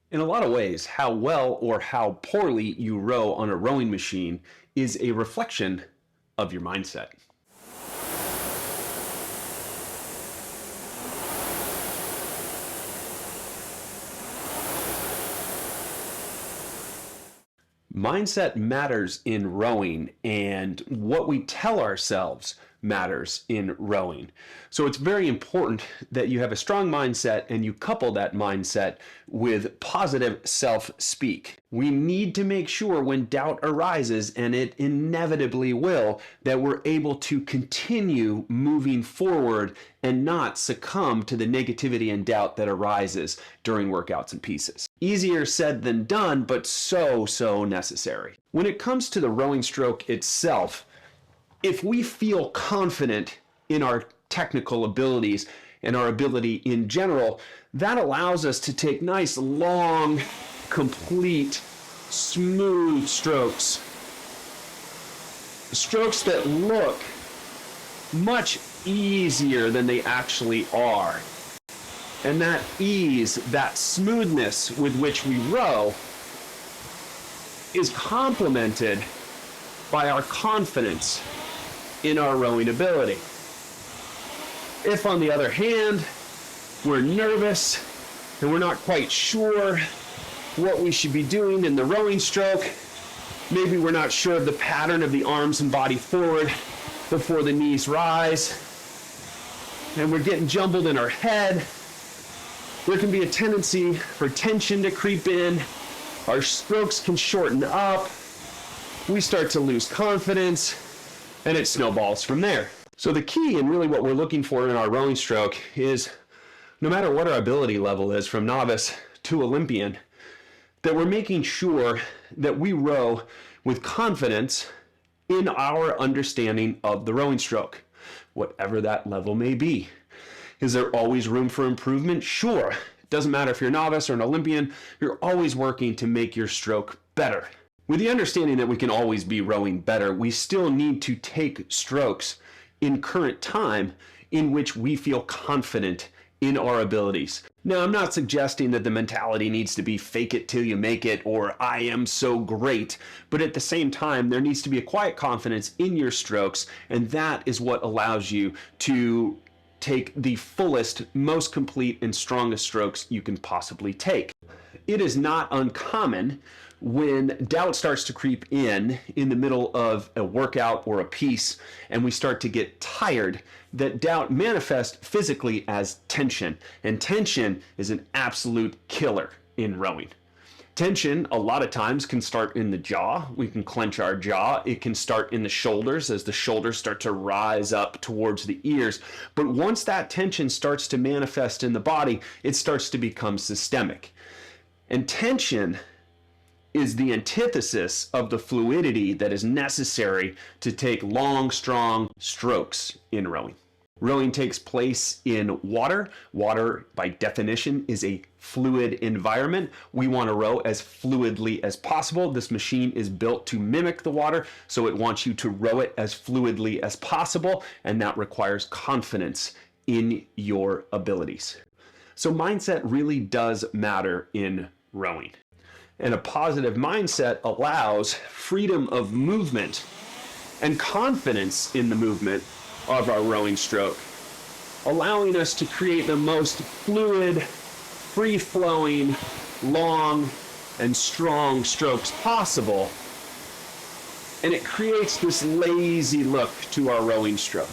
In a lot of ways, how well or how poorly you row on a rowing machine is a reflection of your mindset. Mindset matters in rowing, and what we tell ourselves matters in rowing. So it's very important that you have a strong mindset and you couple that mindset with positive self-speak. We need to make sure when doubt arises, and it inevitably will, that we're able to continue moving forward and not succumb to the negativity and doubt that arises during workouts and pieces. Easier said than done, but so necessary. When it comes to the rowing stroke itself, if we feel confident in our technical abilities and our ability in general, that allows us to take nice, long, complete, smooth strokes. Strokes that look much easier than they actually are. And that ease, that smoothness with which we row is complemented by our confidence in our rowing ability. If, on the other hand, we're nervous and we're not quite sure what we should be doing in the rowing stroke, maybe we're not sure of the pattern of the arms and body forward before the knees rise, and we're getting jumbled in our head, there can be a tendency for tension to creep in, our strokes can shorten up, we start to lose confidence, and it snowballs from there. So the key, and really what we're looking for in our rowing stroke, is no matter what our ability level is, from novice to Olympian, that we're making sure that we row with confidence in our understanding of the rowing stroke, whatever that level may be. Is there always room for improvement? Sure. It doesn't matter if you're a novice or an Olympian, you're always working to make your stroke better. With the understanding that we can always be rowing better, we still need to take strokes in current time in which we feel confident in our abilities. Now, I'm not suggesting that the mentality needs to be fake it till you make it or I am so great, but at the same time, there needs to be a quiet confidence in your strokes, and that is what allows you to take the fullest, most complete, and strongest strokes you can possibly take. It is not uncommon when doubt starts to creep in the middle of a workout or a piece and we start to get tired, that doubt manifests physically as tension. And tension is an absolute killer in rowing. Tension, a lot of times, can start in the jaw. We can clench our jaw. It can start in the shoulders as the shoulders start to rise up towards the ears. But once that tension starts to manifest in the body, it starts to become systemic. And tension is the antithesis of the fluidity that is necessary to take long, strong strokes in rowing. Rowing takes place in water. Water, by definition, is a fluid environment. We want to row as fluidly as possible. This machine is built to mimic the water, so it wants you to row it as fluidly as possible, and that requires confidence in your abilities. So mindset really does matter in rowing. And a positive mindset allows freedom of movement and confidence in the movement of our rowing stroke, allowing us to create the most fluid, free-flowing, long, and strong strokes possible. And it creates this lazy look to our rowing stroke.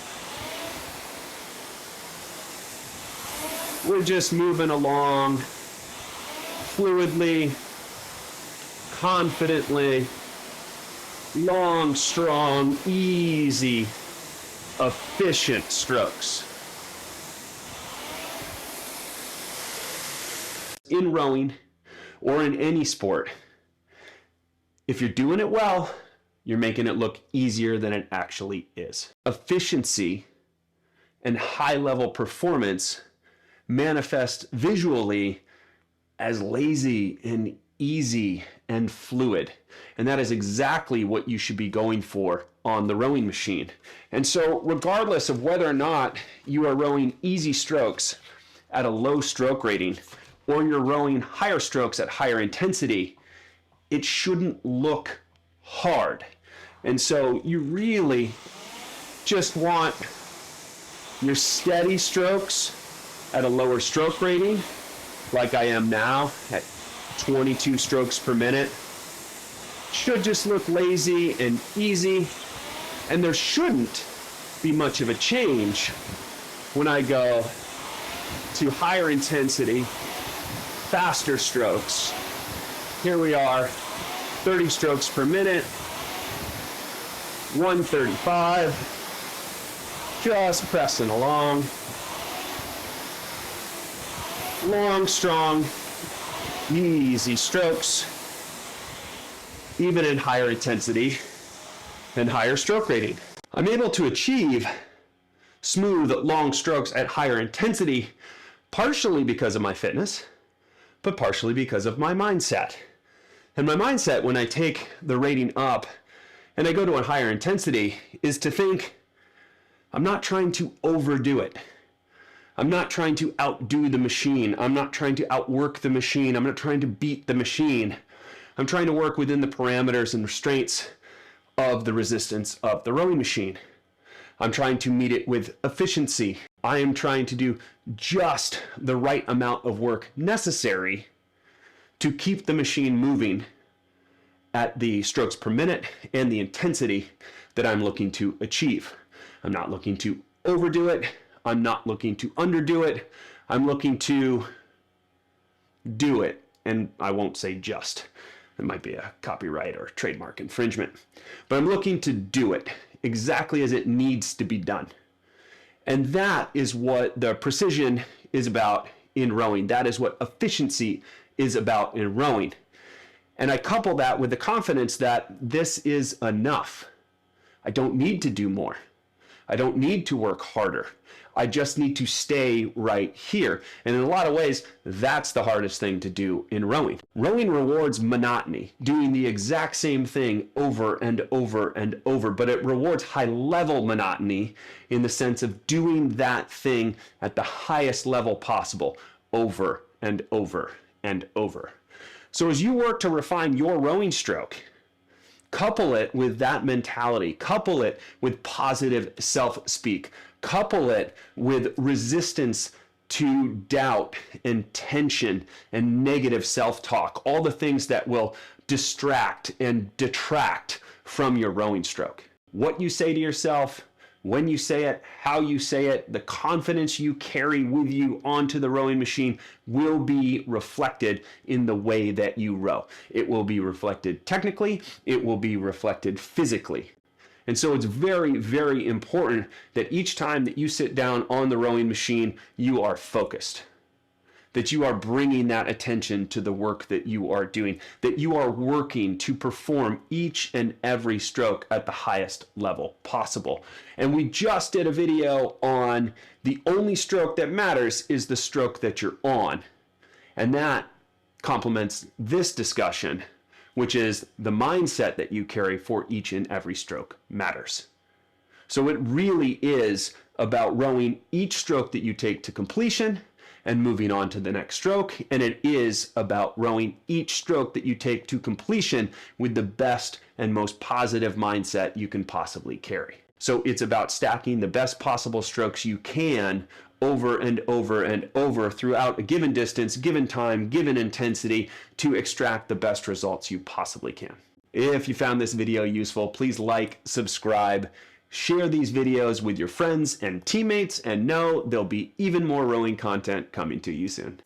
We're just moving along fluidly, confidently, long, strong, easy, efficient strokes. In rowing or in any sport, if you're doing it well, you're making it look easier than it actually is. Efficiency and high-level performance manifest visually as lazy and easy and fluid. And that is exactly what you should be going for on the rowing machine. And so regardless of whether or not you are rowing easy strokes at a low stroke rating, or you're rowing higher strokes at higher intensity, it shouldn't look hard. And so you really just want your steady strokes at a lower stroke rating, like I am now at 22 strokes per minute. Should just look lazy and easy, and there shouldn't be much of a change when I go to higher intensity, faster strokes. Here we are, 30 strokes per minute, 135, just pressing along. Long, strong, easy strokes, even in higher intensity and higher stroke rating. I'm able to achieve smooth, long strokes at higher intensity, partially because of my fitness, but partially because of my mindset. And my mindset when I take the rating up and I go to a higher intensity is to think, I'm not trying to overdo it. I'm not trying to outdo the machine. I'm not trying to outwork the machine. I'm not trying to beat the machine. I'm trying to work within the parameters and restraints of the resistance of the rowing machine. I'm trying to meet it with efficiency. I am trying to do just the right amount of work necessary to keep the machine moving at the strokes per minute and the intensity that I'm looking to achieve. I'm not looking to overdo it. I'm not looking to underdo it. I'm looking to do it. And I won't say just. It might be a copyright or trademark infringement. But I'm looking to do it exactly as it needs to be done. And that is what the precision is about in rowing. That is what efficiency is about in rowing. And I couple that with the confidence that this is enough. I don't need to do more. I don't need to work harder. I just need to stay right here. And in a lot of ways, that's the hardest thing to do in rowing. Rowing rewards monotony, doing the exact same thing over and over and over, but it rewards high-level monotony in the sense of doing that thing at the highest level possible over and over and over. So as you work to refine your rowing stroke, couple it with that mentality, couple it with positive self-speak, couple it with resistance to doubt and tension and negative self-talk, all the things that will distract and detract from your rowing stroke. What you say to yourself, when you say it, how you say it, the confidence you carry with you onto the rowing machine will be reflected in the way that you row. It will be reflected technically, it will be reflected physically. And so it's very, very important that each time that you sit down on the rowing machine, you are focused, that you are bringing that attention to the work that you are doing, that you are working to perform each and every stroke at the highest level possible. And we just did a video on the only stroke that matters is the stroke that you're on. And that complements this discussion, which is the mindset that you carry for each and every stroke matters. So it really is about rowing each stroke that you take to completion and moving on to the next stroke. And it is about rowing each stroke that you take to completion with the best and most positive mindset you can possibly carry. So it's about stacking the best possible strokes you can over and over and over throughout a given distance, given time, given intensity to extract the best results you possibly can. If you found this video useful, please like, subscribe, share these videos with your friends and teammates, and know there'll be even more rowing content coming to you soon.